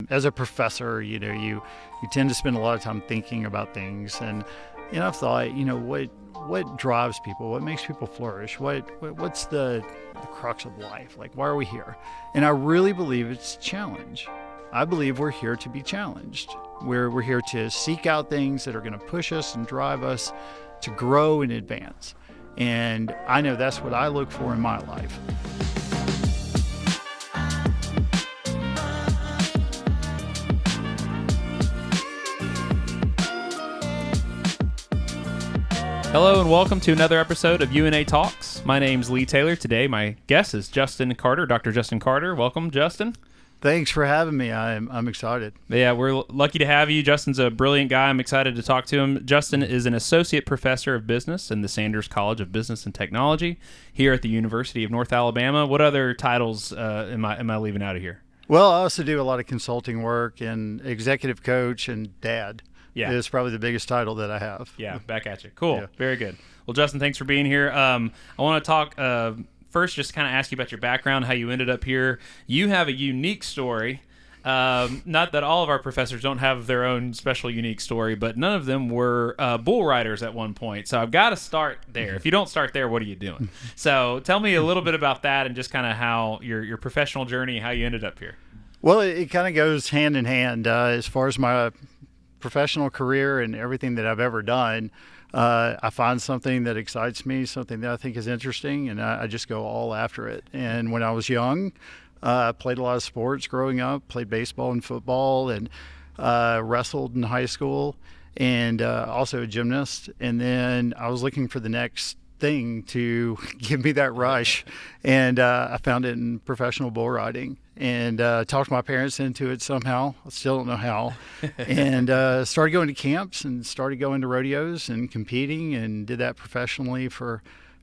as a professor, you tend to spend a lot of time thinking about things, and I've thought, what drives people, what makes people flourish, what's the crux of life, like why are we here? And I really believe it's challenge. I believe we're here to be challenged. We're here to seek out things that are going to push us and drive us to grow and advance. And I know that's what I look for in my life. Hello and welcome to another episode of UNA Talks. My name's Lee Taylor. Today my guest is Justin Carter, Dr. Justin Carter. Welcome, Justin. Thanks for having me. I'm excited. Yeah, we're lucky to have you. Justin's a brilliant guy. I'm excited to talk to him. Justin is an associate professor of business in the Sanders College of Business and Technology here at the University of North Alabama. What other titles am I leaving out of here? Well, I also do a lot of consulting work and executive coach and dad. Yeah. It's probably the biggest title that I have. Yeah, back at you. Cool. Yeah. Very good. Well, Justin, thanks for being here. I want to talk first, just kind of ask you about your background, how you ended up here. You have a unique story. Not that all of our professors don't have their own special unique story, but none of them were bull riders at one point. So I've got to start there. If you don't start there, what are you doing? So tell me a little bit about that and just kind of how your professional journey, how you ended up here. Well, it kind of goes hand in hand as far as my professional career and everything that I've ever done. I find something that excites me, something that I think is interesting, and I just go all after it. And when I was young, I played a lot of sports growing up, played baseball and football, and wrestled in high school, and also a gymnast. And then I was looking for the next thing to give me that rush, and I found it in professional bull riding, and talked my parents into it somehow. I still don't know how. And started going to camps and started going to rodeos and competing, and did that professionally for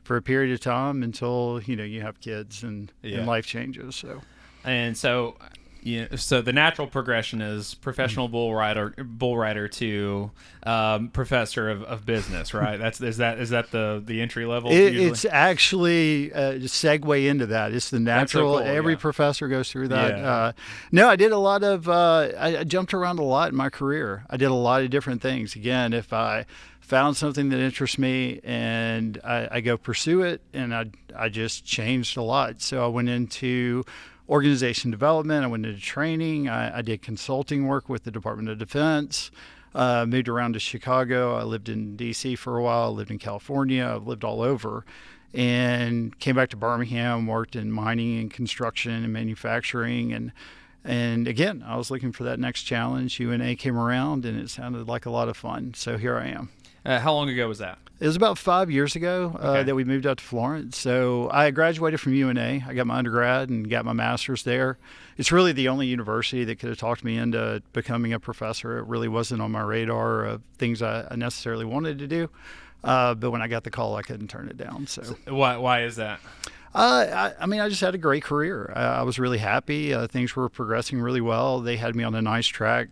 a period of time until you have kids and life changes. So the natural progression is professional bull rider to professor of business, right? Is that the entry level? It's actually a segue into that. It's the natural. So cool, every professor goes through that. Yeah. No, I did a lot of. I jumped around a lot in my career. I did a lot of different things. Again, if I found something that interests me and I go pursue it, and I just changed a lot. So I went into organization development. I went into training. I did consulting work with the Department of Defense. Moved around to Chicago. I lived in D.C. for a while. Lived in California. I've lived all over, and came back to Birmingham. Worked in mining and construction and manufacturing, and again, I was looking for that next challenge. UNA came around, and it sounded like a lot of fun. So here I am. How long ago was that? It was about 5 years ago that we moved out to Florence. So I graduated from UNA. I got my undergrad and got my master's there. It's really the only university that could have talked me into becoming a professor. It really wasn't on my radar of things I necessarily wanted to do. But when I got the call, I couldn't turn it down. So why is that? I just had a great career. I was really happy. Things were progressing really well. They had me on a nice track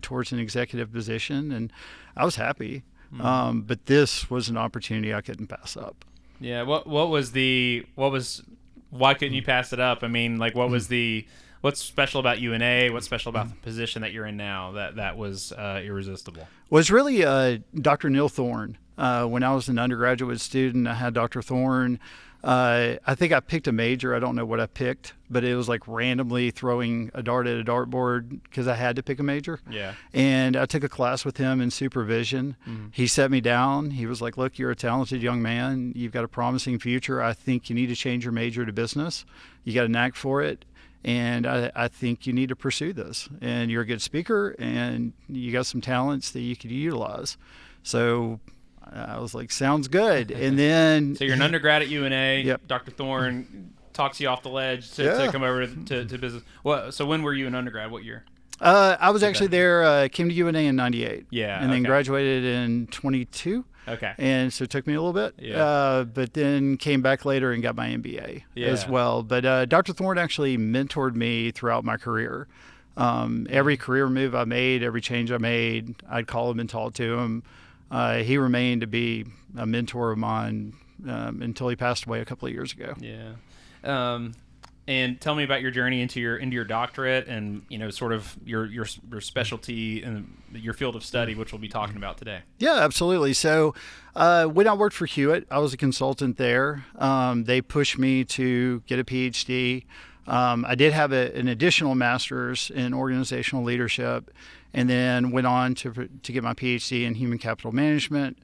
towards an executive position, and I was happy. But this was an opportunity I couldn't pass up. Yeah. Why couldn't you pass it up? I mean, like, what's special about UNA? What's special about the position that you're in now that was irresistible? Well, it's really Dr. Neil Thorne. When I was an undergraduate student, I had Dr. Thorne. I think I picked a major. I don't know what I picked, but it was like randomly throwing a dart at a dartboard because I had to pick a major. Yeah. And I took a class with him in supervision. Mm-hmm. He set me down. He was like, look, you're a talented young man. You've got a promising future. I think you need to change your major to business. You got a knack for it. And I think you need to pursue this. And you're a good speaker, and you got some talents that you could utilize. So I was like, sounds good. And then so you're an undergrad at UNA. Yep. Dr. Thorne talks you off the ledge to come over to business. So when were you an undergrad? What year? I was actually there. Came to UNA in '98. Yeah. And then graduated in '22. Okay. And so it took me a little bit. Yeah. But then came back later and got my MBA as well. But Dr. Thorne actually mentored me throughout my career. Every career move I made, every change I made, I'd call him and talk to him. He remained to be a mentor of mine until he passed away a couple of years ago. Yeah. And tell me about your journey into your doctorate, and sort of your specialty and your field of study, which we'll be talking about today. Yeah, absolutely. So when I worked for Hewitt, I was a consultant there. They pushed me to get a PhD. I did have an additional master's in organizational leadership, and then went on to get my PhD in human capital management,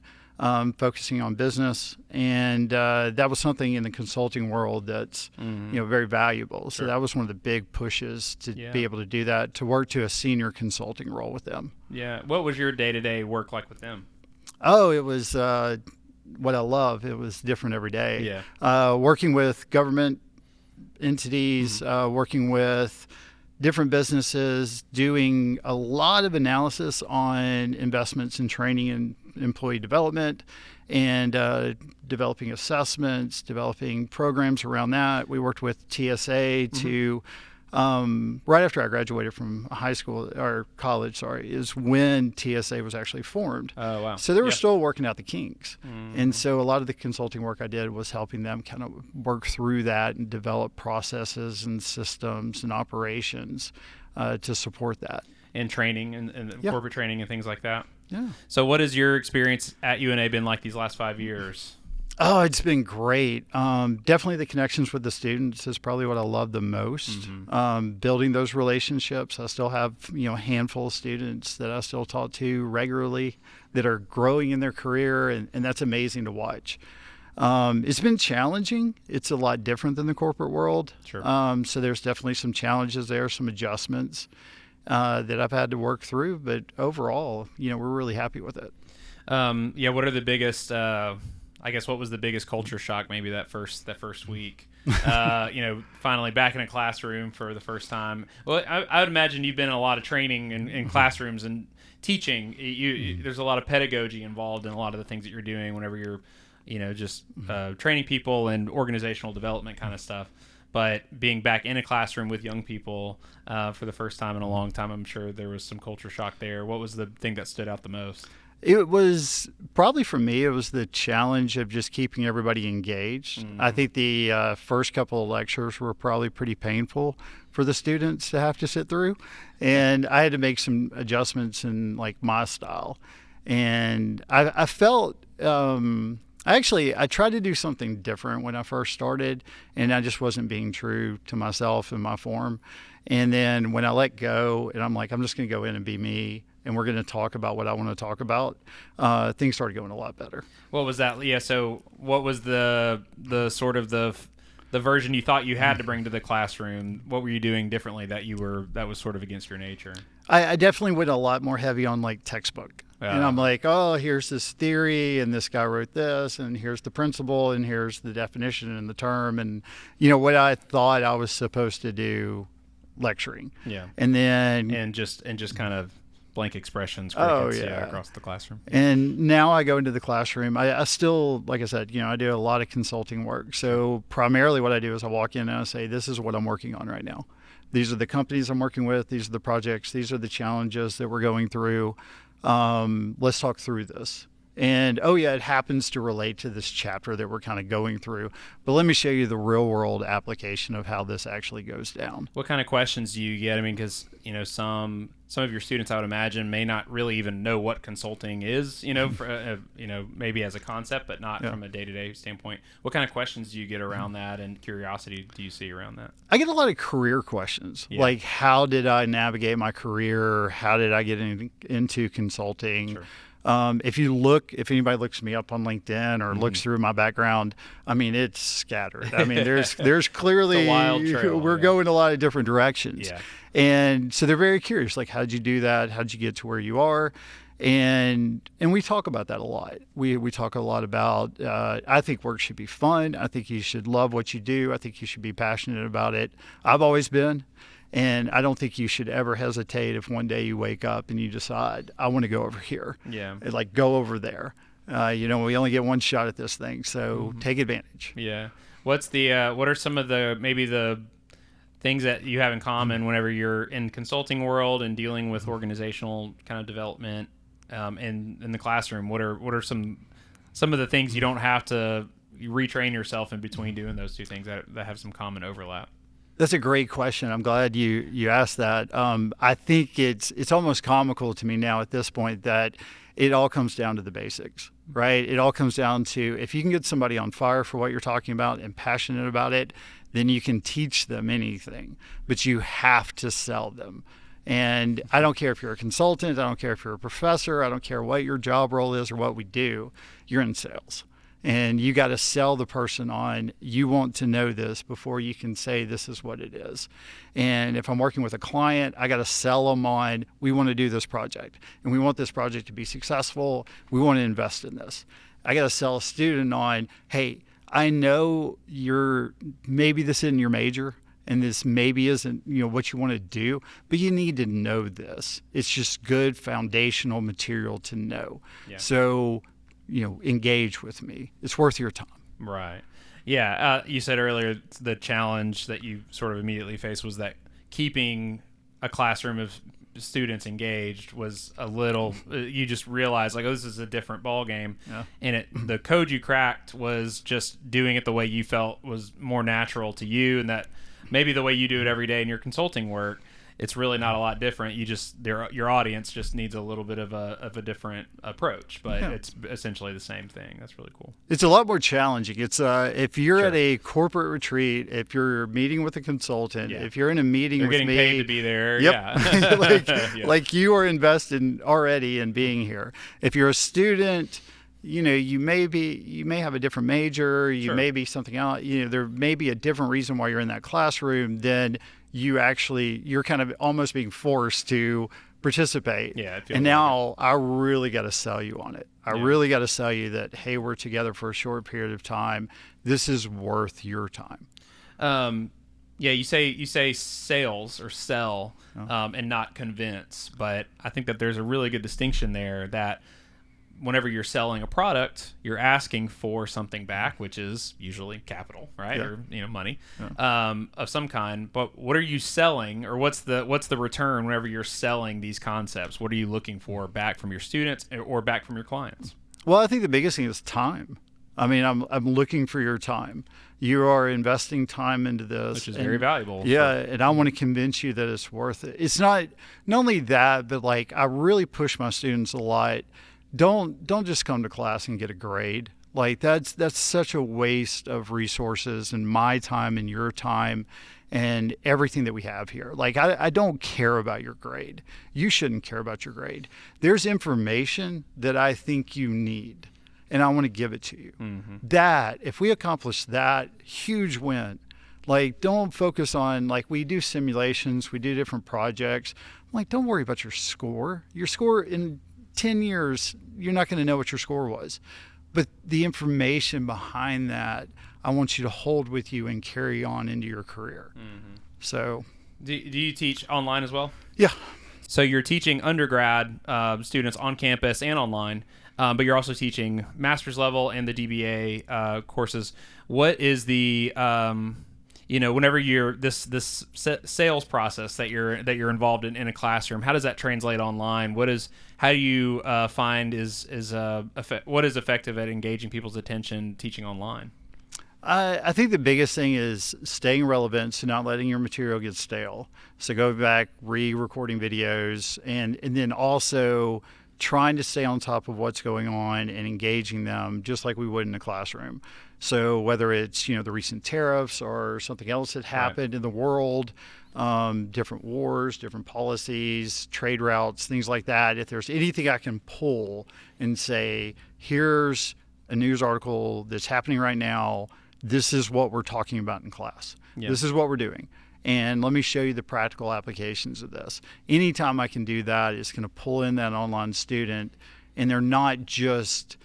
focusing on business. And that was something in the consulting world that's very valuable. So that was one of the big pushes to be able to do that, to work to a senior consulting role with them. Yeah. What was your day-to-day work like with them? Oh, it was what I love. It was different every day. Yeah. Working with government entities, working with different businesses, doing a lot of analysis on investments in training and employee development, and developing assessments, developing programs around that. We worked with TSA to right after I graduated from high school or college, is when TSA was actually formed. Oh, wow. So they were still working out the kinks. And so a lot of the consulting work I did was helping them kind of work through that and develop processes and systems and operations to support that. And training and corporate training and things like that. Yeah. So what has your experience at UNA been like these last 5 years? Oh, it's been great. Definitely the connections with the students is probably what I love the most. Building those relationships. I still have, a handful of students that I still talk to regularly that are growing in their career, and that's amazing to watch. It's been challenging. It's a lot different than the corporate world. Sure. So there's definitely some challenges there, some adjustments that I've had to work through. But overall, we're really happy with it. What are the biggest... I guess what was the biggest culture shock maybe that first week? Finally back in a classroom for the first time. Well, I would imagine you've been in a lot of training in classrooms and teaching. There's a lot of pedagogy involved in a lot of the things that you're doing whenever you're, training people and organizational development kind of stuff. But being back in a classroom with young people for the first time in a long time, I'm sure there was some culture shock there. What was the thing that stood out the most? It was probably for me, it was the challenge of just keeping everybody engaged. I think the first couple of lectures were probably pretty painful for the students to have to sit through. And I had to make some adjustments in my style. And I felt, I tried to do something different when I first started, and I just wasn't being true to myself and my form. And then when I let go and I'm like, I'm just going to go in and be me, and we're going to talk about what I want to talk about, things started going a lot better. What was that? Yeah. So what was the sort of the version you thought you had to bring to the classroom? What were you doing differently that was sort of against your nature? I definitely went a lot more heavy on textbook. And I'm like, oh, here's this theory, and this guy wrote this, and here's the principle, and here's the definition and the term, and what I thought I was supposed to do lecturing. Yeah. And then and just kind of blank expressions across the classroom. And now I go into the classroom. I still, like I said, I do a lot of consulting work. So primarily what I do is I walk in and I say, this is what I'm working on right now. These are the companies I'm working with. These are the projects. These are the challenges that we're going through. Let's talk through this. And, it happens to relate to this chapter that we're kind of going through. But let me show you the real world application of how this actually goes down. What kind of questions do you get? I mean, because, some of your students, I would imagine, may not really even know what consulting is, for, maybe as a concept, but not from a day-to-day standpoint. What kind of questions do you get around that, and curiosity do you see around that? I get a lot of career questions, like how did I navigate my career? How did I get into consulting? Sure. If anybody looks me up on LinkedIn or looks through my background, I mean, it's scattered. I mean, there's clearly, it's a wild trail, we're going a lot of different directions. Yeah. And so they're very curious, like, how'd you do that? How'd you get to where you are? And we talk about that a lot. We talk a lot about, I think work should be fun. I think you should love what you do. I think you should be passionate about it. I've always been. And I don't think you should ever hesitate if one day you wake up and you decide, I want to go over here. Yeah. And go over there. We only get one shot at this thing, so take advantage. Yeah. What are some of the things that you have in common whenever you're in consulting world and dealing with organizational kind of development in the classroom? What are some of the things you don't have to retrain yourself in between doing those two things that have some common overlap? That's a great question. I'm glad you asked that. I think it's almost comical to me now at this point that it all comes down to the basics, right? It all comes down to if you can get somebody on fire for what you're talking about and passionate about it, then you can teach them anything, but you have to sell them. And I don't care if you're a consultant, I don't care if you're a professor, I don't care what your job role is or what we do, you're in sales. And you got to sell the person on, you want to know this before you can say this is what it is. And if I'm working with a client, I got to sell them on, we want to do this project and we want this project to be successful. We want to invest in this. I got to sell a student on, hey, I know maybe this isn't your major and this maybe isn't, what you want to do, but you need to know this. It's just good foundational material to know. Yeah. So, engage with me. It's worth your time. Right. Yeah. You said earlier the challenge that you sort of immediately faced was that keeping a classroom of students engaged was a little, you just realized like, oh, this is a different ball game. Yeah. And the code you cracked was just doing it the way you felt was more natural to you, and that maybe the way you do it every day in your consulting work, it's really not a lot different. Your audience just needs a little bit of a different approach, but it's essentially the same thing. That's really cool. It's a lot more challenging. It's if you're at a corporate retreat, if you're meeting with a consultant, if you're in a meeting with me, you're getting paid to be there. Yep. Yeah. like you are invested already in being here. If you're a student, you may have a different major, you may be something else. There may be a different reason why you're in that classroom than you're kind of almost being forced to participate. Yeah. And now I really got to sell you on it. I really got to sell you that, hey, we're together for a short period of time. This is worth your time. You say sales or sell and not convince, but I think that there's a really good distinction there that whenever you're selling a product, you're asking for something back, which is usually capital, right? Yeah. Or money of some kind. But what are you selling, or what's the return whenever you're selling these concepts? What are you looking for back from your students or back from your clients? Well, I think the biggest thing is time. I mean, I'm looking for your time. You are investing time into this, which is very valuable. Yeah, and I want to convince you that it's worth it. It's not only that, but like I really push my students a lot. Don't just come to class and get a grade. Like that's such a waste of resources and my time and your time and everything that we have here. Like I don't care about your grade. You shouldn't care about your grade. There's information that I think you need, and I want to give it to you. Mm-hmm. That if we accomplish that, huge win. Like don't focus on, like we do simulations, we do different projects. I'm like, don't worry about your score. Your score in 10 years, you're not going to know what your score was. But the information behind that, I want you to hold with you and carry on into your career. Mm-hmm. So, do you teach online as well? Yeah. So you're teaching undergrad students on campus and online, but you're also teaching master's level and the DBA courses. What is the whenever you're this sales process that you're involved in a classroom, how does that translate online? How do you find what is effective at engaging people's attention teaching online? I think the biggest thing is staying relevant, so not letting your material get stale. So go back, re-recording videos, and then also trying to stay on top of what's going on and engaging them just like we would in the classroom. So whether it's the recent tariffs or something else that happened in the world, different wars, different policies, trade routes, things like that. If there's anything I can pull and say, here's a news article that's happening right now. This is what we're talking about in class. Yeah. This is what we're doing. And let me show you the practical applications of this. Anytime I can do that, it's going to pull in that online student, and they're not just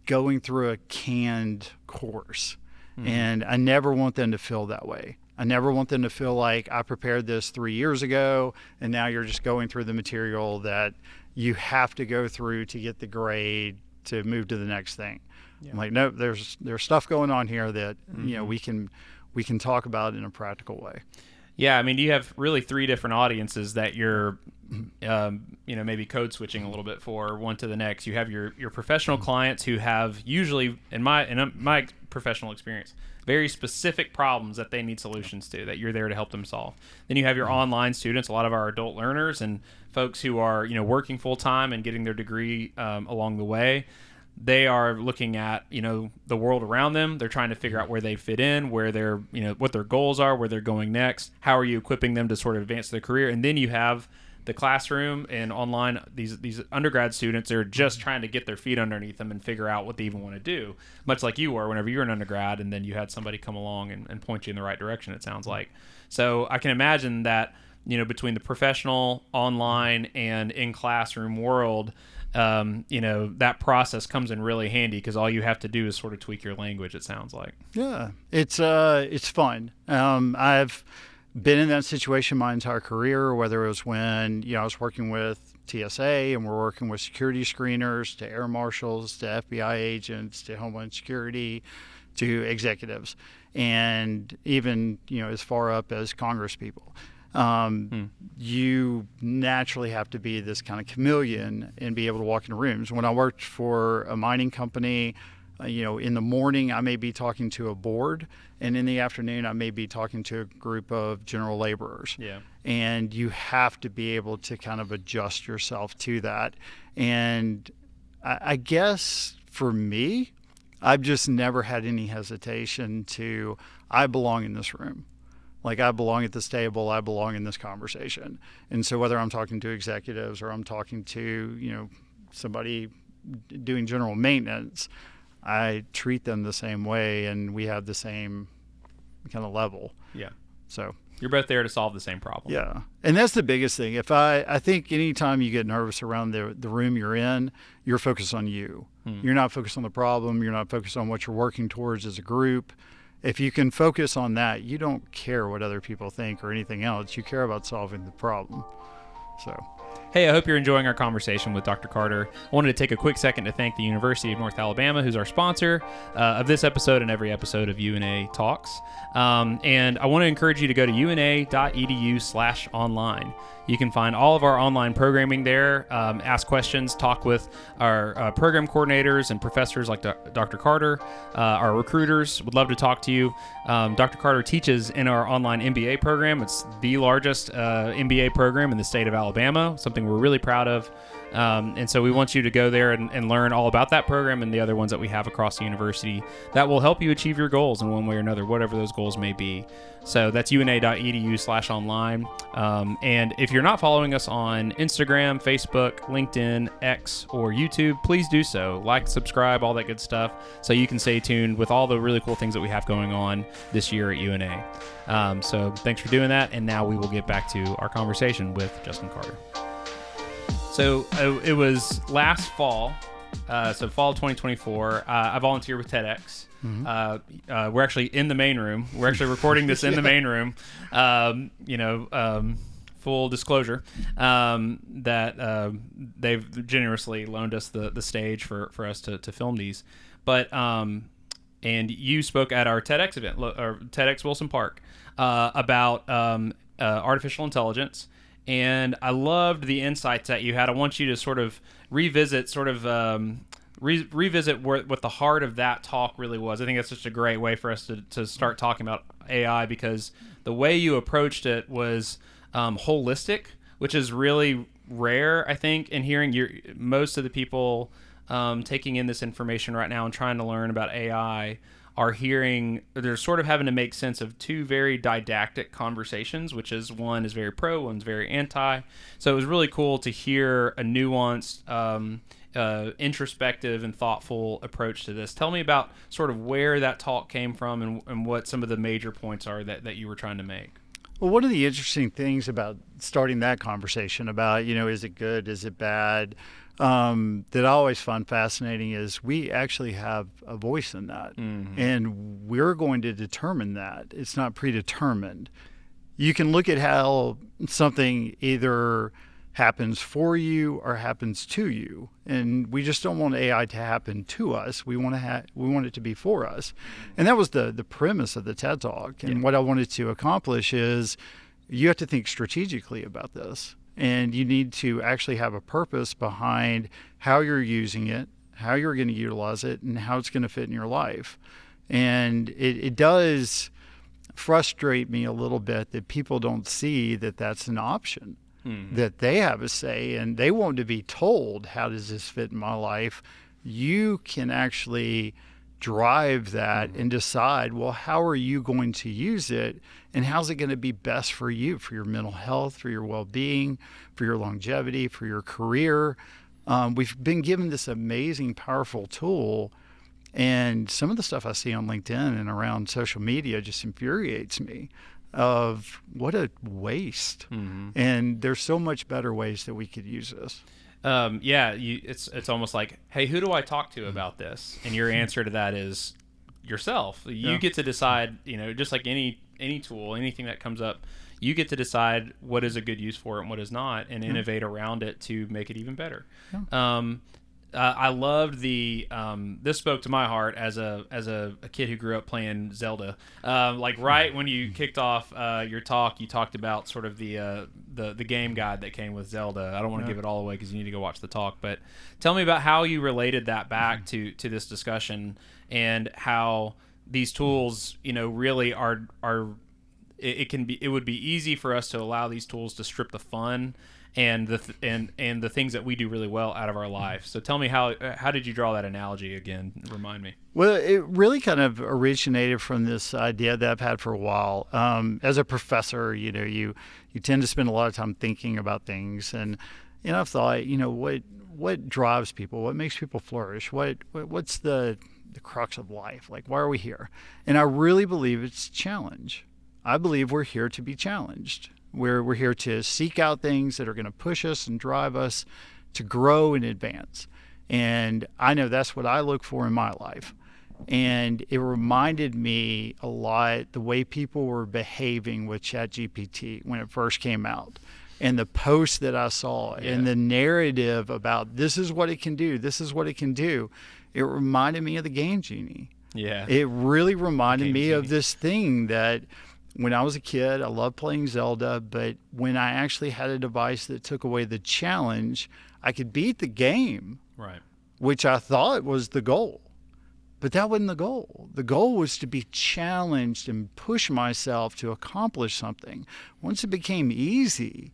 going through a canned course. Mm-hmm. And I never want them to feel that way. I never want them to feel like I prepared this 3 years ago and now you're just going through the material that you have to go through to get the grade to move to the next thing. Yeah. I'm like, no, there's stuff going on here that we can talk about in a practical way. Yeah, I mean, you have really three different audiences that you're maybe code switching a little bit for one to the next. You have your professional clients who have usually, in my professional experience, very specific problems that they need solutions to, that you're there to help them solve. Then you have your online students, a lot of our adult learners and folks who are working full time and getting their degree along the way. They are looking at the world around them. They're trying to figure out where they fit in, where they're what their goals are, where they're going next. How are you equipping them to sort of advance their career? And then you have the classroom and online, these undergrad students are just trying to get their feet underneath them and figure out what they even want to do, much like you were whenever you were an undergrad, and then you had somebody come along and point you in the right direction, it sounds like. So I can imagine that between the professional, online, and in classroom world, that process comes in really handy, because all you have to do is sort of tweak your language, it sounds like. Yeah, it's fun. I've been in that situation my entire career, whether it was when I was working with TSA and we're working with security screeners, to air marshals, to FBI agents, to Homeland Security, to executives, and even as far up as Congress people. You naturally have to be this kind of chameleon and be able to walk into rooms. When I worked for a mining company, in the morning I may be talking to a board, and in the afternoon I may be talking to a group of general laborers. Yeah. And you have to be able to kind of adjust yourself to that. And I guess for me, I've just never had any hesitation to, I belong in this room. Like, I belong at this table, I belong in this conversation. And so whether I'm talking to executives or I'm talking to, somebody doing general maintenance, I treat them the same way, and we have the same kind of level. Yeah. So you're both there to solve the same problem. Yeah. And that's the biggest thing. I think anytime you get nervous around the room you're in, you're focused on you. You're not focused on the problem. You're not focused on what you're working towards as a group. If you can focus on that, you don't care what other people think or anything else. You care about solving the problem. So, hey, I hope you're enjoying our conversation with Dr. Carter. I wanted to take a quick second to thank the University of North Alabama, who's our sponsor of this episode and every episode of UNA Talks. And I want to encourage you to go to una.edu/online. You can find all of our online programming there, ask questions, talk with our program coordinators and professors like Dr. Carter. Our recruiters would love to talk to you. Dr. Carter teaches in our online MBA program. It's the largest MBA program in the state of Alabama, something we're really proud of. And so we want you to go there and learn all about that program and the other ones that we have across the university that will help you achieve your goals in one way or another, whatever those goals may be. So that's una.edu/online. And if you're not following us on Instagram, Facebook, LinkedIn, X, or YouTube, please do so. Like, subscribe, all that good stuff, so you can stay tuned with all the really cool things that we have going on this year at UNA. So thanks for doing that. And now we will get back to our conversation with Justin Carter. So it was last fall, so fall of 2024. I volunteer with TEDx. Mm-hmm. We're actually in the main room. We're actually recording this in the main room. Full disclosure that they've generously loaned us the stage for us to film these. But and you spoke at our TEDx event, or TEDx Wilson Park, about artificial intelligence. And I loved the insights that you had. I want you to sort of revisit what the heart of that talk really was. I think that's just a great way for us to start talking about AI, because the way you approached it was holistic, which is really rare, I think, in hearing most of the people taking in this information right now and trying to learn about AI they're sort of having to make sense of two very didactic conversations, which is one is very pro, one's very anti. So it was really cool to hear a nuanced, introspective and thoughtful approach to this. Tell me about sort of where that talk came from and what some of the major points are that you were trying to make. Well, one of the interesting things about starting that conversation about, is it good, is it bad, that I always find fascinating is we actually have a voice in that. Mm-hmm. And we're going to determine that. It's not predetermined. You can look at how something either happens for you or happens to you. And we just don't want AI to happen to us. We want it to be for us. And that was the premise of the TED Talk. And what I wanted to accomplish is you have to think strategically about this. and you need to actually have a purpose behind how you're using it, how you're going to utilize it, and how it's going to fit in your life. And it does frustrate me a little bit that people don't see that that's an option, that they have a say and they want to be told, how does this fit in my life? You can actually drive that and decide, well, how are you going to use it, and how's it going to be best for you, for your mental health, for your well-being, for your longevity, for your career. We've been given this amazing, powerful tool, and some of the stuff I see on LinkedIn and around social media just infuriates me, of what a waste. And there's so much better ways that we could use this. It's almost like, hey, who do I talk to about this? And your answer to that is yourself. You get to decide, just like any tool, anything that comes up, you get to decide what is a good use for it and what is not, and innovate around it to make it even better. I loved this spoke to my heart as a kid who grew up playing Zelda. Like right when you kicked off your talk, you talked about sort of the game guide that came with Zelda. I don't want to give it all away because you need to go watch the talk, but tell me about how you related that back to this discussion, and how these tools, really are. It would be easy for us to allow these tools to strip the fun and the things that we do really well out of our life. So tell me, how did you draw that analogy again? Remind me. Well, it really kind of originated from this idea that I've had for a while. As a professor, you tend to spend a lot of time thinking about things, and I've thought, what drives people, what makes people flourish, what's the crux of life, like why are we here? And I really believe it's challenge. I believe we're here to be challenged. We're here to seek out things that are going to push us and drive us to grow and advance. And I know that's what I look for in my life. And it reminded me a lot the way people were behaving with ChatGPT when it first came out, and the posts that I saw, and the narrative about this is what it can do, this is what it can do. It reminded me of the Game Genie. Yeah. It really reminded me of this thing that when I was a kid, I loved playing Zelda, but when I actually had a device that took away the challenge, I could beat the game, right? Which I thought was the goal. But that wasn't the goal. The goal was to be challenged and push myself to accomplish something. Once it became easy,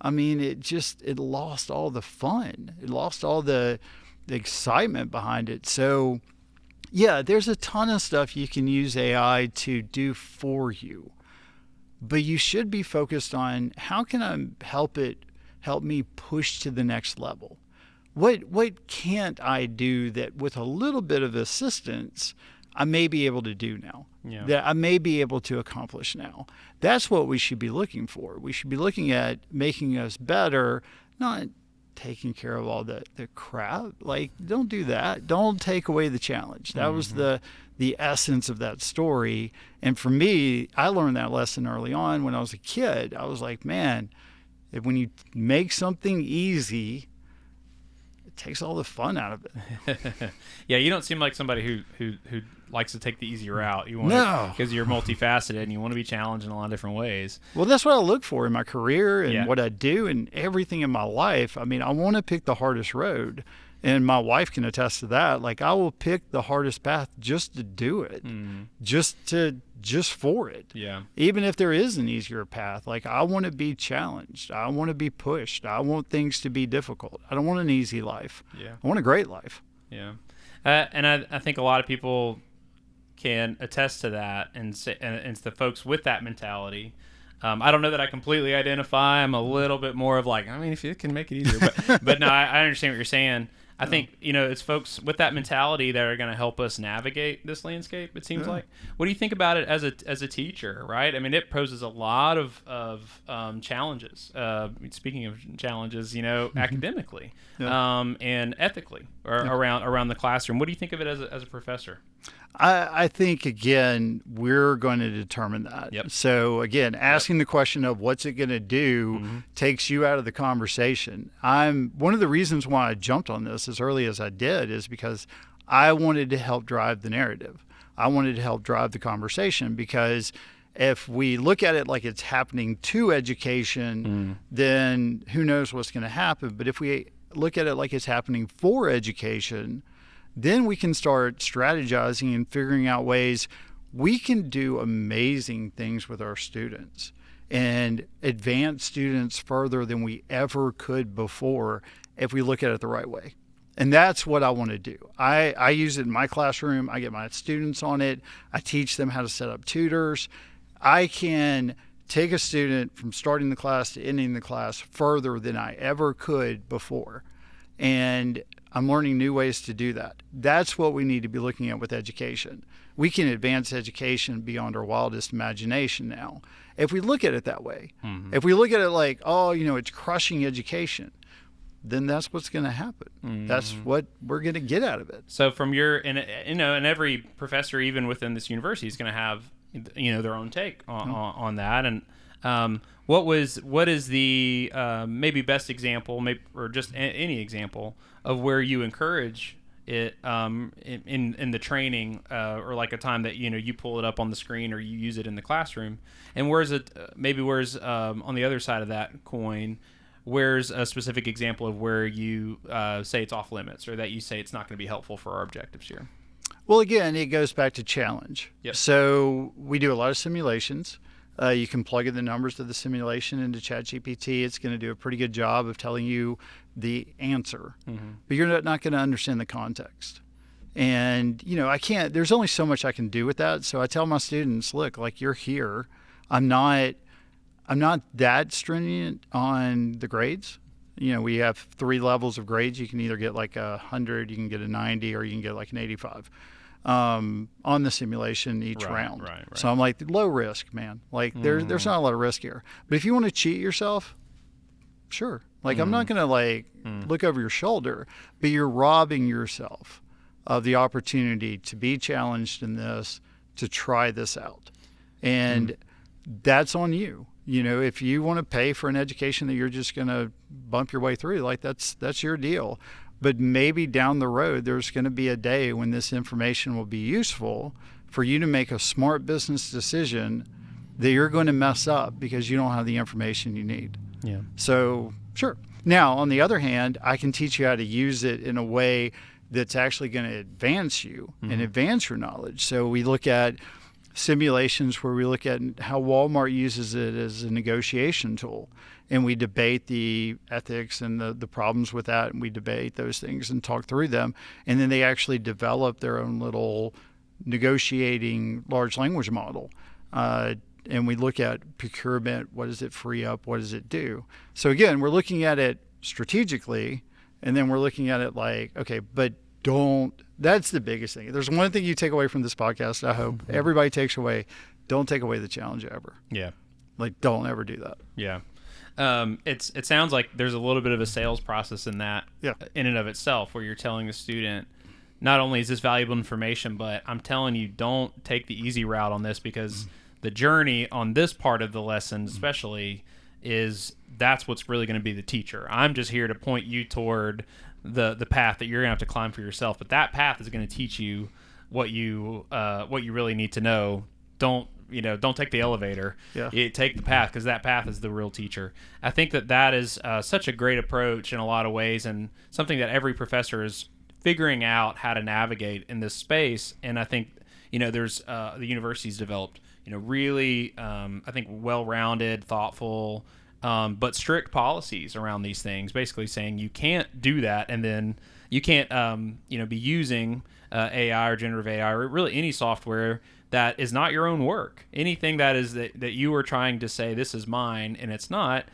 it lost all the fun. It lost all the excitement behind it. So, yeah, there's a ton of stuff you can use AI to do for you. But you should be focused on, how can I help me push to the next level? What can't I do that with a little bit of assistance I may be able to do now, that I may be able to accomplish now? That's what we should be looking for. We should be looking at making us better, not taking care of all the crap. Like, don't do that. Don't take away the challenge. That was the essence of that story. And for me, I learned that lesson early on when I was a kid. I was like, man, when you make something easy, it takes all the fun out of it. Yeah, you don't seem like somebody who likes to take the easy route. You want because you're multifaceted and you want to be challenged in a lot of different ways. Well, that's what I look for in my career and what I do and everything in my life. I want to pick the hardest road, and my wife can attest to that. Like, I will pick the hardest path just to do it, just for it. Yeah. Even if there is an easier path, like, I want to be challenged. I want to be pushed. I want things to be difficult. I don't want an easy life. Yeah. I want a great life. Yeah. And I think a lot of people can attest to that, and it's the folks with that mentality. I don't know that I completely identify. I'm a little bit more of like, if you can make it easier, but no, I understand what you're saying. I think, it's folks with that mentality that are going to help us navigate this landscape, it seems like. What do you think about it as a teacher, right? It poses a lot of challenges. Speaking of challenges, academically and ethically around the classroom. What do you think of it as a professor? I think, again, we're going to determine that. Yep. So, again, asking the question of what's it going to do takes you out of the conversation. One of the reasons why I jumped on this as early as I did is because I wanted to help drive the narrative. I wanted to help drive the conversation, because If we look at it like it's happening to education, then who knows what's going to happen. But if we look at it like it's happening for education, then we can start strategizing and figuring out ways we can do amazing things with our students and advance students further than we ever could before if we look at it the right way. And that's what I want to do. I use it in my classroom. I get my students on it. I teach them how to set up tutors. I can take a student from starting the class to ending the class further than I ever could before. And I'm learning new ways to do that. That's what we need to be looking at with education. We can advance education beyond our wildest imagination now. If we look at it that way, if we look at it like, oh, it's crushing education, then that's what's going to happen. That's what we're going to get out of it. So from and every professor, even within this university, is going to have their own take on that. And what is the maybe best example, or just any example of where you encourage it in the training, or like a time that you pull it up on the screen or you use it in the classroom? And where's on the other side of that coin? Where's a specific example of where you say it's off limits, or that you say it's not going to be helpful for our objectives here? Well, again, it goes back to challenge. Yep. So we do a lot of simulations. You can plug in the numbers of the simulation into ChatGPT. It's going to do a pretty good job of telling you the answer, but you're not going to understand the context. And, there's only so much I can do with that. So I tell my students, look, like, you're here. I'm not that stringent on the grades. We have 3 levels of grades. You can either get like 100, you can get a 90, or you can get like an 85 on the simulation each round. Right. So I'm like, low risk, man. Like, there's not a lot of risk here. But if you want to cheat yourself, sure. Like, I'm not going to look over your shoulder, but you're robbing yourself of the opportunity to be challenged in this, to try this out. And that's on you. If you want to pay for an education that you're just going to bump your way through, like, that's your deal. But maybe down the road, there's going to be a day when this information will be useful for you to make a smart business decision that you're going to mess up because you don't have the information you need. Yeah. So, sure. Now, on the other hand, I can teach you how to use it in a way that's actually going to advance you and advance your knowledge. So we look at simulations where we look at how Walmart uses it as a negotiation tool, and we debate the ethics and the problems with that, and we debate those things and talk through them, and then they actually develop their own little negotiating large language model, and we look at procurement. What does it free up? What does it do? So again, we're looking at it strategically, and then we're looking at it like, okay, but that's the biggest thing. There's one thing you take away from this podcast, I hope everybody takes away: don't take away the challenge ever. Yeah. Like, don't ever do that. Yeah. It sounds like there's a little bit of a sales process in that, in and of itself, where you're telling the student, not only is this valuable information, but I'm telling you, don't take the easy route on this, because the journey on this part of the lesson especially that's what's really going to be the teacher. I'm just here to point you toward the path that you're going to have to climb for yourself, but that path is going to teach you what you really need to know. Don't take the elevator. Take the path, because that path is the real teacher. I think that is such a great approach in a lot of ways, and something that every professor is figuring out how to navigate in this space. And I think there's the university's developed really I think well-rounded, thoughtful, but strict policies around these things, basically saying you can't do that, and then you can't be using AI or generative AI or really any software that is not your own work. Anything that you are trying to say, this is mine, and it's not,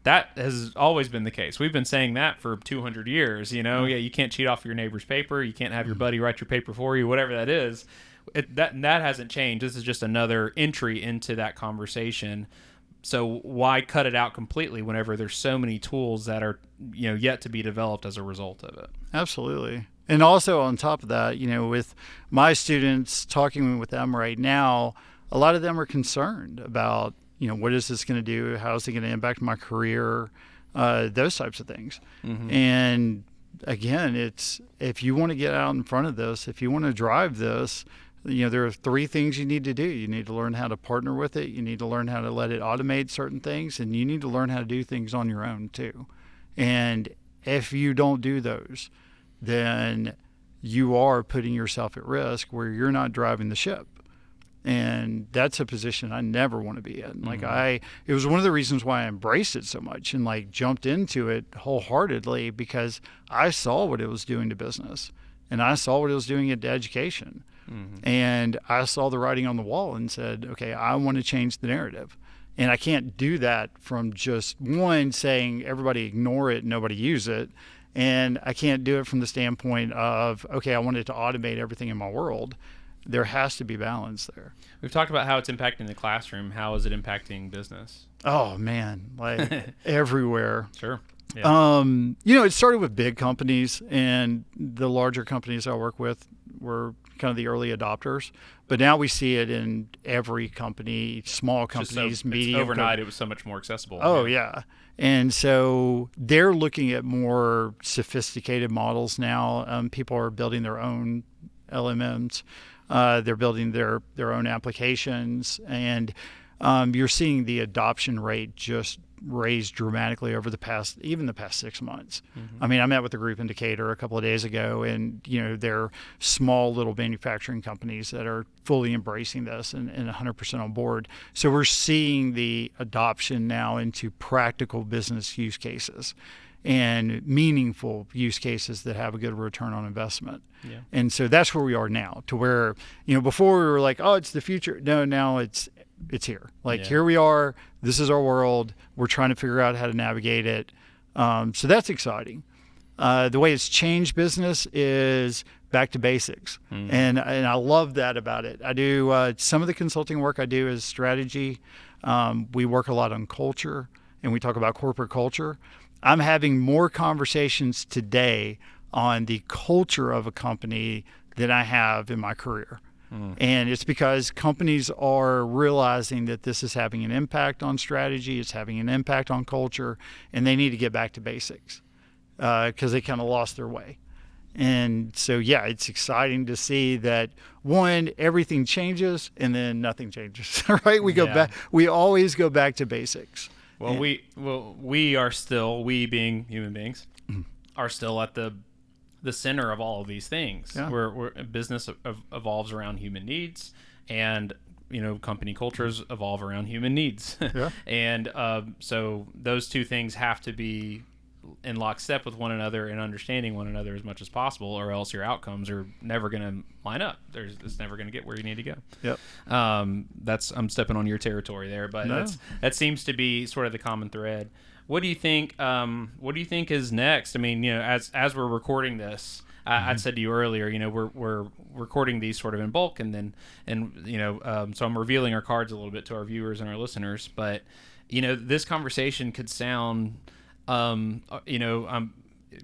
that has always been the case. We've been saying that for 200 years. You can't cheat off your neighbor's paper. You can't have your buddy write your paper for you, whatever that is. That hasn't changed. This is just another entry into that conversation. So why cut it out completely whenever there's so many tools that are yet to be developed as a result of it? Absolutely. And also on top of that, with my students, talking with them right now, a lot of them are concerned about, what is this going to do? How is it going to impact my career? Those types of things. And again, it's, if you want to get out in front of this, if you want to drive this, there are 3 things you need to do. You need to learn how to partner with it. You need to learn how to let it automate certain things, and you need to learn how to do things on your own too. And if you don't do those, then you are putting yourself at risk where you're not driving the ship. And that's a position I never want to be in. It was one of the reasons why I embraced it so much and jumped into it wholeheartedly, because I saw what it was doing to business and I saw what it was doing to education. And I saw the writing on the wall and said, okay, I want to change the narrative. And I can't do that from just saying everybody ignore it, nobody use it. And I can't do it from the standpoint of, okay, I wanted to automate everything in my world. There has to be balance there. We've talked about how it's impacting the classroom. How is it impacting business? Oh man, everywhere. Sure. Yeah. It started with big companies, and the larger companies I work with were kind of the early adopters. But now we see it in every company, small companies, medium. Overnight, it was so much more accessible. Oh yeah. And so they're looking at more sophisticated models now. People are building their own LMMs. They're building their own applications, and you're seeing the adoption rate just raise dramatically over the past 6 months. I mean, I met with the Group Indicator a couple of days ago, and they're small little manufacturing companies that are fully embracing this and 100% on board. So we're seeing the adoption now into practical business use cases and meaningful use cases that have a good return on investment. Yeah. And so that's where we are now, to where, before we were like, oh, it's the future. No, now it's here. Here we are. This is our world. We're trying to figure out how to navigate it. So that's exciting. The way it's changed business is back to basics. And I love that about it. I do some of the consulting work I do is strategy. We work a lot on culture, and we talk about corporate culture. I'm having more conversations today on the culture of a company than I have in my career. And it's because companies are realizing that this is having an impact on strategy, it's having an impact on culture, and they need to get back to basics because they kind of lost their way. And so, yeah, it's exciting to see that, one, everything changes and then nothing changes, right? We go back. We always go back to basics. Well, we are still, we being human beings, are still at the center of all of these things. Yeah. Where business evolves around human needs, and company cultures evolve around human needs. Yeah. And so those two things have to be in lockstep with one another and understanding one another as much as possible, or else your outcomes are never going to line up. It's never going to get where you need to go. Yep. I'm stepping on your territory there, but that seems to be sort of the common thread. What do you think? What do you think is next? I mean, as we're recording this, I said to you earlier, we're recording these sort of in bulk, so I'm revealing our cards a little bit to our viewers and our listeners. But this conversation could sound,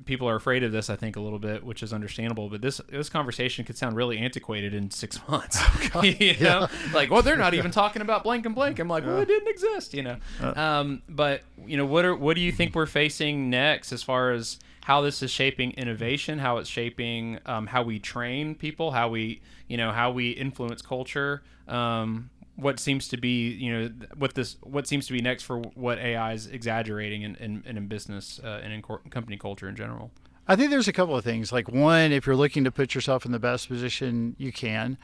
people are afraid of this, I think, a little bit, which is understandable. But this conversation could sound really antiquated in 6 months. Oh, well, they're not even talking about blank and blank. I'm like, well, it didn't exist, But what do you think we're facing next as far as how this is shaping innovation, how it's shaping how we train people, how we influence culture? What seems to be, what seems to be next for what AI is exaggerating in business and in company culture in general? I think there's a couple of things. One, if you're looking to put yourself in the best position you can,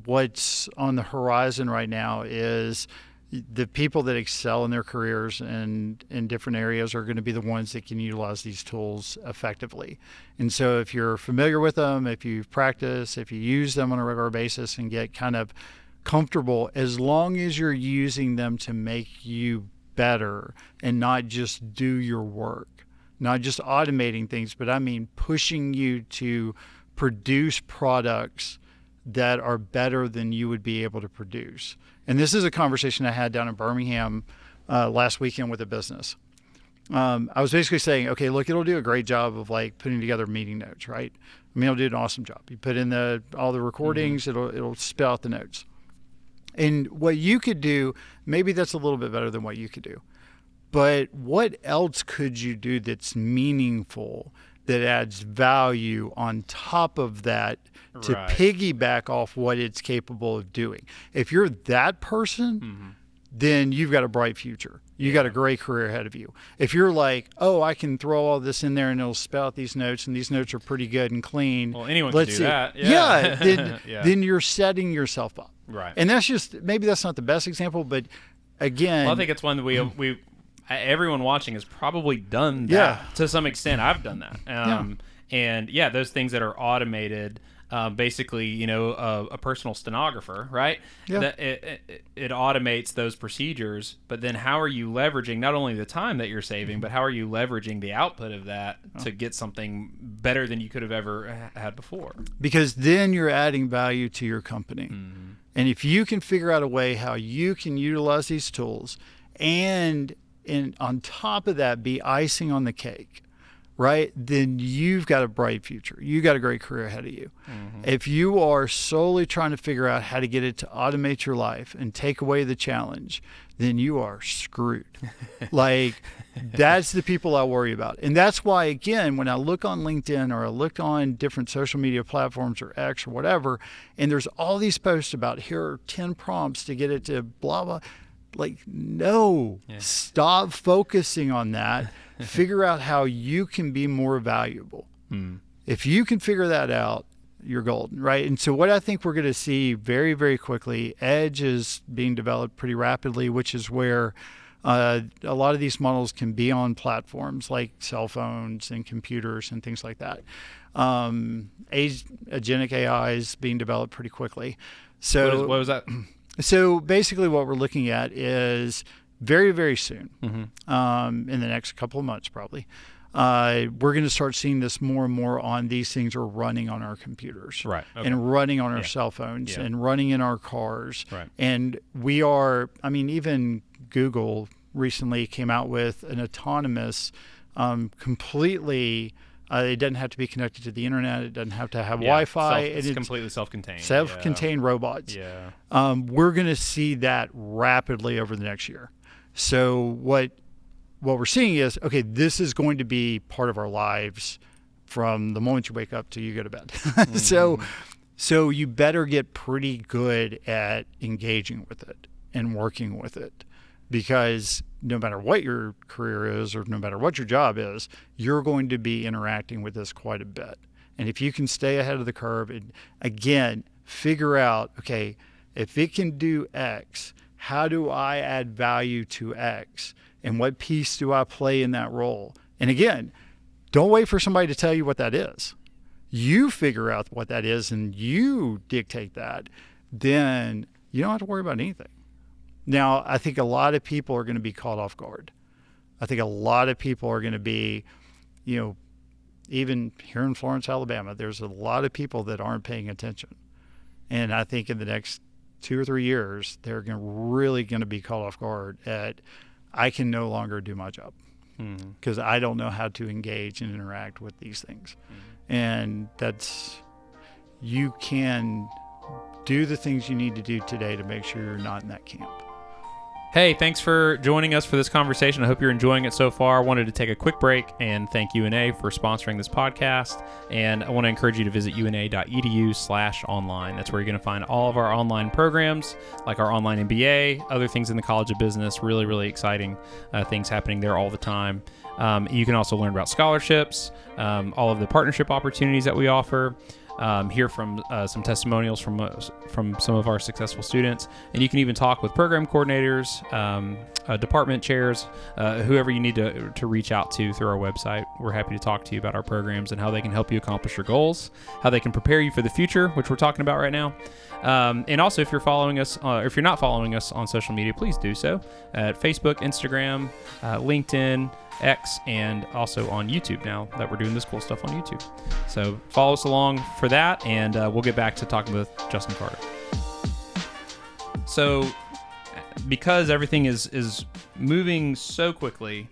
what's on the horizon right now is the people that excel in their careers and in different areas are going to be the ones that can utilize these tools effectively. And so if you're familiar with them, if you practice, if you use them on a regular basis and get kind of comfortable, as long as you're using them to make you better and not just do your work, not just automating things, but I mean pushing you to produce products that are better than you would be able to produce. And this is a conversation I had down in Birmingham last weekend with a business. I was basically saying, okay, look, it'll do a great job of putting together meeting notes, right? I mean, it'll do an awesome job. You put in all the recordings, it'll spell out the notes. And what you could do, maybe that's a little bit better than what you could do. But what else could you do that's meaningful that adds value on top of that to Right. piggyback off what it's capable of doing. If you're that person, then you've got a bright future. You got a great career ahead of you. If you're like, oh, I can throw all this in there and it'll spell out these notes, and these notes are pretty good and clean. Well, anyone can do that. Yeah, Yeah. then you're setting yourself up. Right. And that's just, maybe that's not the best example, but again, Well, I think it's one that we everyone watching has probably done that to some extent. I've done that. And those things that are automated, basically, a personal stenographer, right? Yeah. That it automates those procedures, but then how are you leveraging not only the time that you're saving, but how are you leveraging the output of that to get something better than you could have ever had before? Because then you're adding value to your company. And if you can figure out a way how you can utilize these tools and on top of that be icing on the cake, right, then you've got a bright future. You got a great career ahead of you. If you are solely trying to figure out how to get it to automate your life and take away the challenge, then you are screwed. Like, that's the people I worry about. And that's why, again, when I look on LinkedIn or I look on different social media platforms or X or whatever, and there's all these posts about here are 10 prompts to get it to blah, blah. Like, no, stop focusing on that. Figure out how you can be more valuable. If you can figure that out, you're golden, right? And so what I think we're going to see very, very quickly, Edge is being developed pretty rapidly, which is where a lot of these models can be on platforms like cell phones and computers and things like that. Agentic AI is being developed pretty quickly. So What was that? So basically what we're looking at is very, very soon, in the next couple of months probably, we're going to start seeing this more and more on these things are running on our computers. Right. Okay. And running on our cell phones and running in our cars. Right. And we are, even Google recently came out with an autonomous, completely, it doesn't have to be connected to the internet. It doesn't have to have Wi-Fi. It's completely self-contained. Self-contained robots. Yeah. We're going to see that rapidly over the next year. So what we're seeing is, okay, this is going to be part of our lives from the moment you wake up till you go to bed. So you better get pretty good at engaging with it and working with it, because no matter what your career is or no matter what your job is, you're going to be interacting with this quite a bit. And if you can stay ahead of the curve and, again, figure out, okay, if it can do X, how do I add value to X? And what piece do I play in that role? And again, don't wait for somebody to tell you what that is. You figure out what that is and you dictate that. Then you don't have to worry about anything. Now, I think a lot of people are going to be caught off guard. I think a lot of people are going to be, even here in Florence, Alabama, there's a lot of people that aren't paying attention. And I think in the next 2 or 3 years, they're really going to be caught off guard at, I can no longer do my job because I don't know how to engage and interact with these things. And you can do the things you need to do today to make sure you're not in that camp. Hey, thanks for joining us for this conversation. I hope you're enjoying it so far. I wanted to take a quick break and thank UNA for sponsoring this podcast. And I want to encourage you to visit una.edu/online. That's where you're going to find all of our online programs, like our online MBA, other things in the College of Business, really, really exciting things happening there all the time. You can also learn about scholarships, all of the partnership opportunities that we offer. Hear from some testimonials from some of our successful students, and you can even talk with program coordinators, department chairs, whoever you need to reach out to through our website. We're happy to talk to you about our programs and how they can help you accomplish your goals, how they can prepare you for the future, which we're talking about right now. And also, if you're following us, if you're not following us on social media, please do so at Facebook, Instagram, LinkedIn, X, and also on YouTube now that we're doing this cool stuff on YouTube. So follow us along for that, and we'll get back to talking with Justin Carter. So because everything is moving so quickly,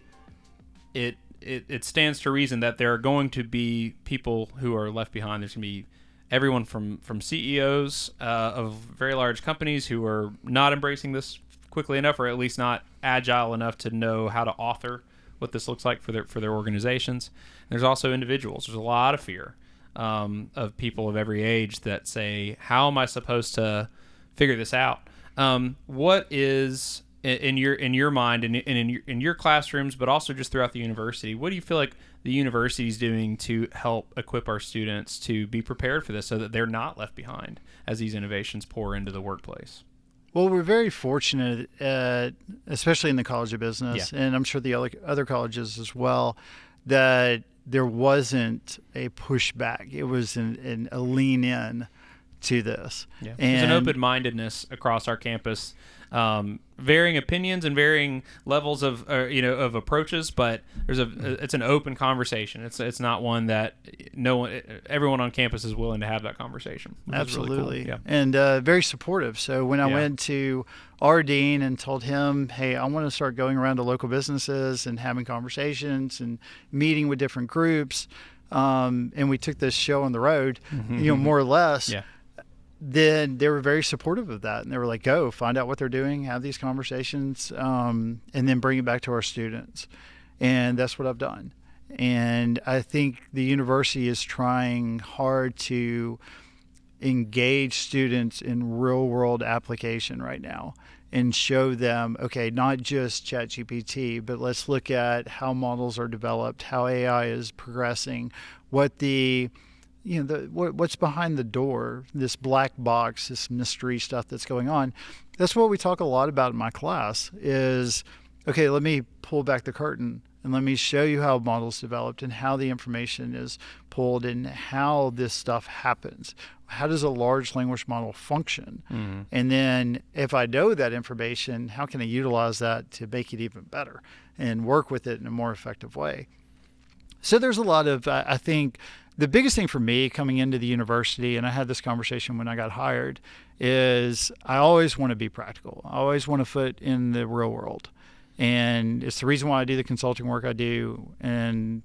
it stands to reason that there are going to be people who are left behind. There's going to be everyone from CEOs of very large companies who are not embracing this quickly enough, or at least not agile enough to know how to author what this looks like for their organizations. There's also individuals. There's a lot of fear of people of every age that say, how am I supposed to figure this out? What is in your mind and in your classrooms, but also just throughout the university, what do you feel like the university is doing to help equip our students to be prepared for this so that they're not left behind as these innovations pour into the workplace? Well, we're very fortunate, especially in the College of Business, and I'm sure the other colleges as well, that there wasn't a pushback. It was a lean in to this. Yeah. And there's an open-mindedness across our campus, varying opinions and varying levels of of approaches, but it's an open conversation. It's not one that everyone on campus is willing to have that conversation. Absolutely. Really cool. Yeah. And very supportive. So when I went to our dean and told him, hey, I want to start going around to local businesses and having conversations and meeting with different groups, and we took this show on the road, more or less. Yeah. Then they were very supportive of that. And they were like, go find out what they're doing, have these conversations, and then bring it back to our students. And that's what I've done. And I think the university is trying hard to engage students in real world application right now and show them, okay, not just ChatGPT, but let's look at how models are developed, how AI is progressing, what what's behind the door, this black box, this mystery stuff that's going on. That's what we talk a lot about in my class is, okay, let me pull back the curtain and let me show you how models developed and how the information is pulled and how this stuff happens. How does a large language model function? Mm-hmm. And then if I know that information, how can I utilize that to make it even better and work with it in a more effective way? So there's a lot of, I think, the biggest thing for me coming into the university, and I had this conversation when I got hired, is I always want to be practical. I always want to foot in the real world. And it's the reason why I do the consulting work I do, and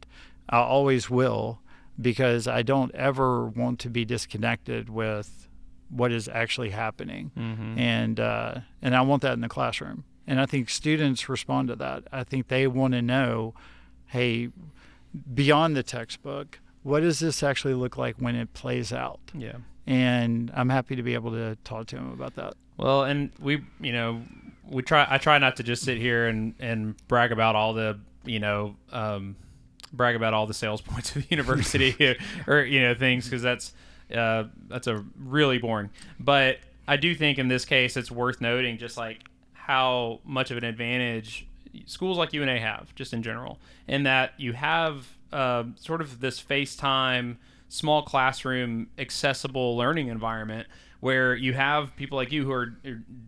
I always will, because I don't ever want to be disconnected with what is actually happening. Mm-hmm. And I want that in the classroom. And I think students respond to that. I think they want to know, hey, beyond the textbook, what does this actually look like when it plays out? Yeah. And I'm happy to be able to talk to them about that. Well, and I try not to just sit here and brag about all the, sales points of the university or things, because that's a really boring. But I do think in this case it's worth noting just like how much of an advantage schools like UNA have just in general, in that you have sort of this FaceTime, small classroom, accessible learning environment where you have people like you who are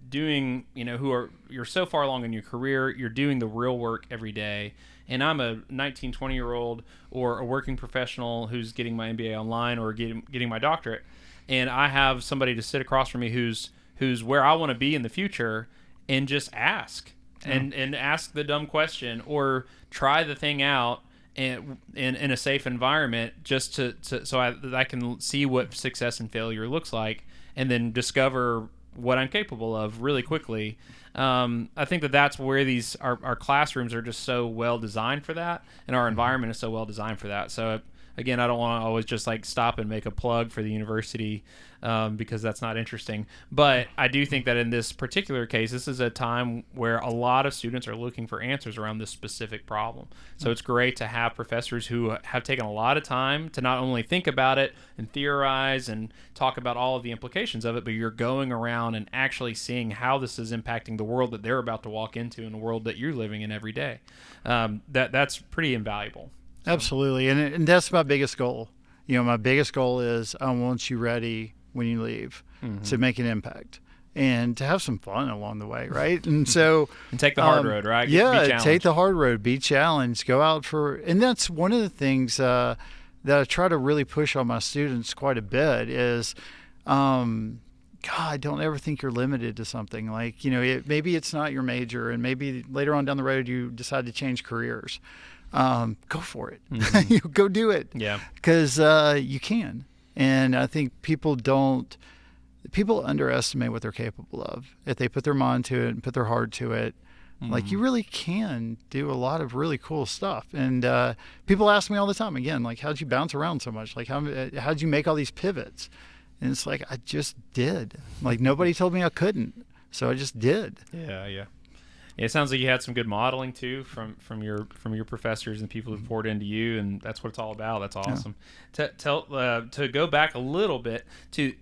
doing, you're so far along in your career, you're doing the real work every day. And I'm a 19, 20-year-old or a working professional who's getting my MBA online or getting my doctorate. And I have somebody to sit across from me who's where I want to be in the future, and just ask. And ask the dumb question or try the thing out in a safe environment, just so I can see what success and failure looks like, and then discover what I'm capable of really quickly. I think that's where our classrooms are just so well designed for that, and our environment is so well designed for that. So again, I don't want to always just like stop and make a plug for the university, because that's not interesting. But I do think that in this particular case, this is a time where a lot of students are looking for answers around this specific problem. So it's great to have professors who have taken a lot of time to not only think about it and theorize and talk about all of the implications of it, but you're going around and actually seeing how this is impacting the world that they're about to walk into and the world that you're living in every day. That's pretty invaluable. So. Absolutely. And that's my biggest goal. My biggest goal is I want you ready when you leave, mm-hmm. to make an impact and to have some fun along the way, right? And so and take the hard road, right? Yeah, take the hard road, be challenged, go out and that's one of the things that I try to really push on my students quite a bit is, God, don't ever think you're limited to something. Like, maybe it's not your major, and maybe later on down the road you decide to change careers. Go for it. Mm-hmm. Go do it. Yeah. Because you can. And I think people underestimate what they're capable of. If they put their mind to it and put their heart to it, Like you really can do a lot of really cool stuff. And people ask me all the time, again, like, how'd you bounce around so much? Like, how'd you make all these pivots? And it's like, I just did. Like, nobody told me I couldn't. So I just did. Yeah. It sounds like you had some good modeling too from your professors and people who poured into you, and that's what it's all about. That's awesome. Yeah. To go back a little bit to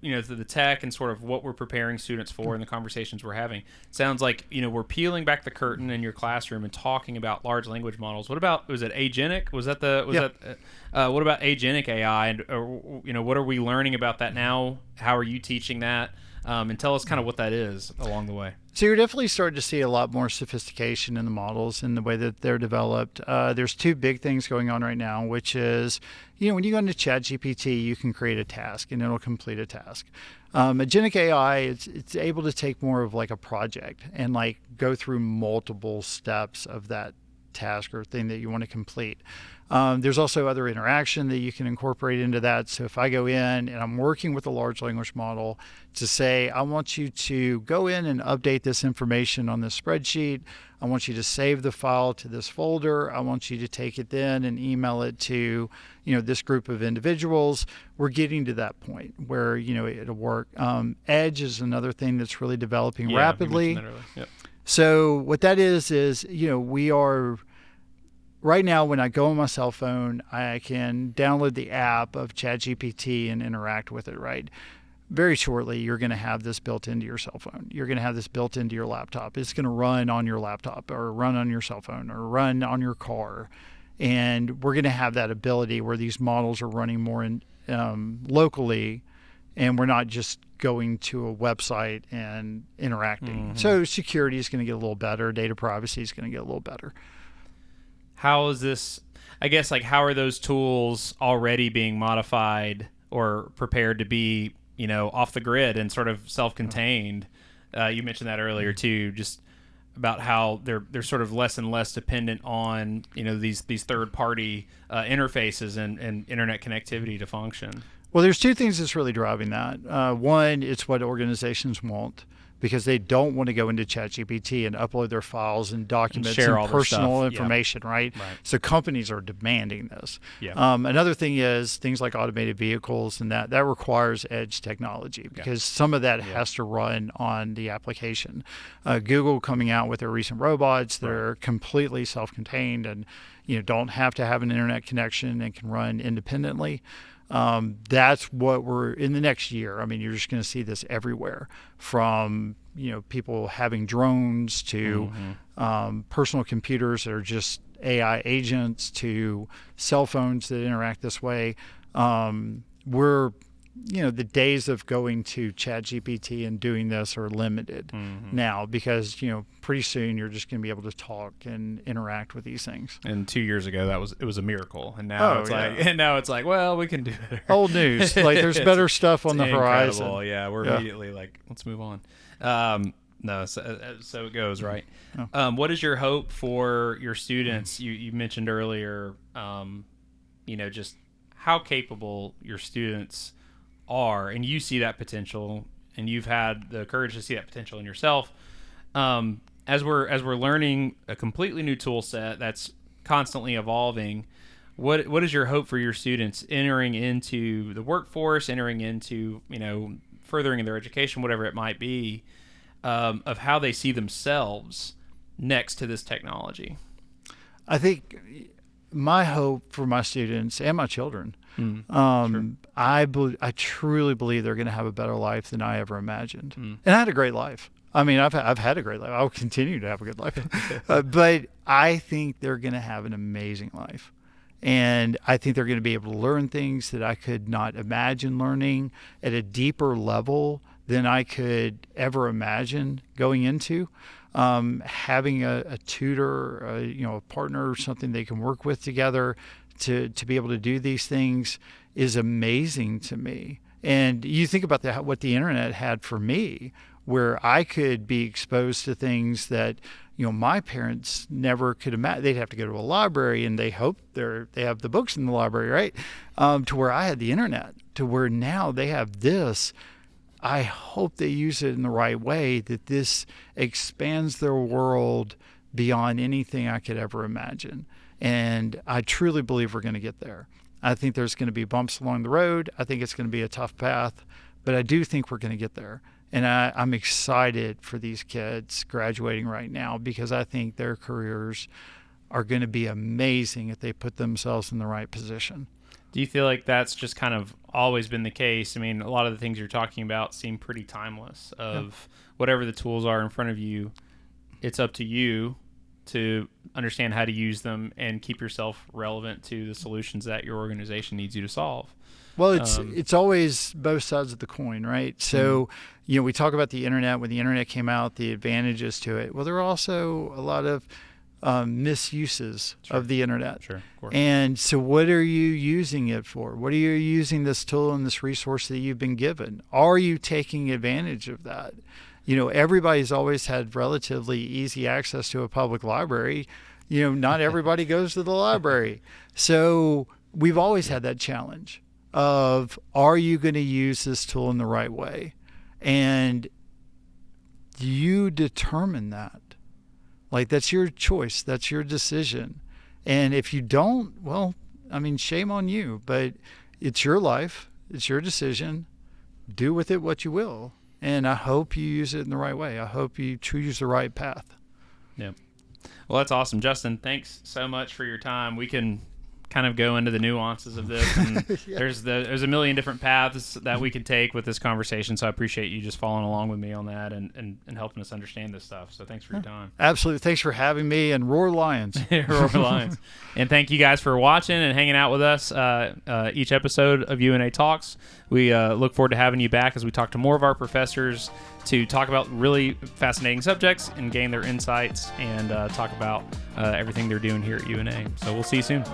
the tech and sort of what we're preparing students for and the conversations we're having. Sounds like we're peeling back the curtain in your classroom and talking about large language models. What about, was it agenic? What about agenic AI, and what are we learning about that now? How are you teaching that? And tell us kind of what that is along the way. So you're definitely starting to see a lot more sophistication in the models and the way that they're developed. There's two big things going on right now, which is, when you go into ChatGPT, you can create a task and it'll complete a task. Agentic AI, it's able to take more of like a project and like go through multiple steps of that task or thing that you want to complete. There's also other interaction that you can incorporate into that. So if I go in and I'm working with a large language model to say, I want you to go in and update this information on this spreadsheet. I want you to save the file to this folder. I want you to take it then and email it to, this group of individuals. We're getting to that point where, it'll work. Edge is another thing that's really developing rapidly. You mentioned that earlier. Yep. So what that is, we are right now, when I go on my cell phone, I can download the app of ChatGPT and interact with it, right? Very shortly, you're going to have this built into your cell phone. You're going to have this built into your laptop. It's going to run on your laptop or run on your cell phone or run on your car. And we're going to have that ability where these models are running more locally, and we're not just going to a website and interacting. Mm-hmm. So security is going to get a little better. Data privacy is going to get a little better. How is this, I guess, like, how are those tools already being modified or prepared to be, off the grid and sort of self-contained? You mentioned that earlier too, just about how they're sort of less and less dependent on, these third-party interfaces and internet connectivity to function. Well, there's two things that's really driving that. One, it's what organizations want, because they don't want to go into ChatGPT and upload their files and documents and personal information, right? So companies are demanding this. Yeah. Another thing is things like automated vehicles, and that requires edge technology, because some of that has to run on the application. Google coming out with their recent robots that are completely self-contained and don't have to have an internet connection and can run independently. That's what we're in the next year. I mean, you're just going to see this everywhere, from people having drones to personal computers that are just AI agents to cell phones that interact this way. We're the days of going to ChatGPT and doing this are limited now, because pretty soon you're just going to be able to talk and interact with these things. And 2 years ago it was a miracle, and now it's like, well, we can do it. Old news. Like, there's better stuff on the horizon. Yeah, we're immediately like, let's move on. No, so it goes, right? Oh. What is your hope for your students? You mentioned earlier, just how capable your students are, and you see that potential, and you've had the courage to see that potential in yourself. As we're learning a completely new tool set that's constantly evolving, what is your hope for your students entering into the workforce, entering into furthering their education, whatever it might be, of how they see themselves next to this technology? I think my hope for my students and my children, I truly believe they're going to have a better life than I ever imagined. And I had a great life. I mean, I've had a great life. I'll continue to have a good life. But I think they're going to have an amazing life. And I think they're going to be able to learn things that I could not imagine learning at a deeper level than I could ever imagine going into. Having a tutor, a partner, or something they can work with together to be able to do these things is amazing to me. And you think about what the internet had for me, where I could be exposed to things that my parents never could imagine. They'd have to go to a library, and they hope they have the books in the library, right? To where I had the internet, to where now they have this. I hope they use it in the right way, that this expands their world beyond anything I could ever imagine. And I truly believe we're going to get there. I think there's going to be bumps along the road. I think it's going to be a tough path, but I do think we're going to get there. And I'm excited for these kids graduating right now, because I think their careers are going to be amazing if they put themselves in the right position. Do you feel like that's just kind of always been the case? I mean, a lot of the things you're talking about seem pretty timeless. Of whatever the tools are in front of you, it's up to you to understand how to use them and keep yourself relevant to the solutions that your organization needs you to solve. Well, it's always both sides of the coin, right? So, we talk about the internet. When the internet came out, the advantages to it. Well, there are also a lot of misuses of the internet. Sure, of course. And so what are you using it for? What are you using this tool and this resource that you've been given? Are you taking advantage of that? Everybody's always had relatively easy access to a public library. Not everybody goes to the library. So we've always had that challenge of, are you going to use this tool in the right way? And you determine that. Like, that's your choice. That's your decision. And if you don't, well, shame on you. But it's your life. It's your decision. Do with it what you will. And I hope you use it in the right way. I hope you choose the right path. Yeah. Well, that's awesome. Justin, thanks so much for your time. We can kind of go into the nuances of this, and there's a million different paths that we could take with this conversation, so I appreciate you just following along with me on that and helping us understand this stuff. So thanks for your time. Absolutely. Thanks for having me, and Roar Lions. Roar Lions. And thank you guys for watching and hanging out with us each episode of UNA Talks. We look forward to having you back as we talk to more of our professors to talk about really fascinating subjects and gain their insights and talk about everything they're doing here at UNA. So we'll see you soon.